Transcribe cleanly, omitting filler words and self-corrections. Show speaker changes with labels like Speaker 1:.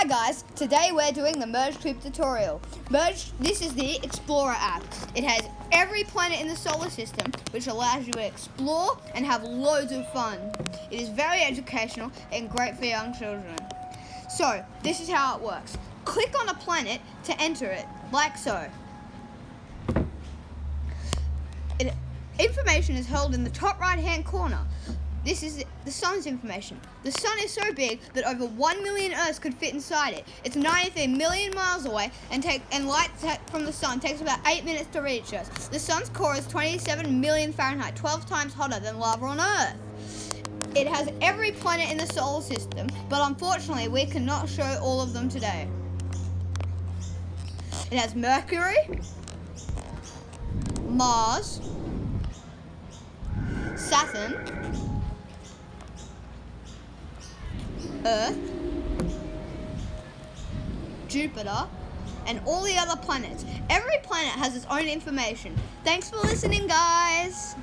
Speaker 1: Hi guys, today we're doing the Merge Tube tutorial. This is the Explorer app. It has every planet in the solar system, which allows you to explore and have loads of fun. It is very educational and great for young children. So, this is how it works. Click on a planet to enter it, like so. Information is held in the top right hand corner. This is the sun's information. The sun is so big that over 1 million Earths could fit inside it. It's 93 million miles away, and light from the sun takes about 8 minutes to reach us. The sun's core is 27 million Fahrenheit, 12 times hotter than lava on Earth. It has every planet in the solar system, but unfortunately we cannot show all of them today. It has Mercury, Mars, Saturn, Earth, Jupiter, and all the other planets. Every planet has its own information. Thanks for listening, guys.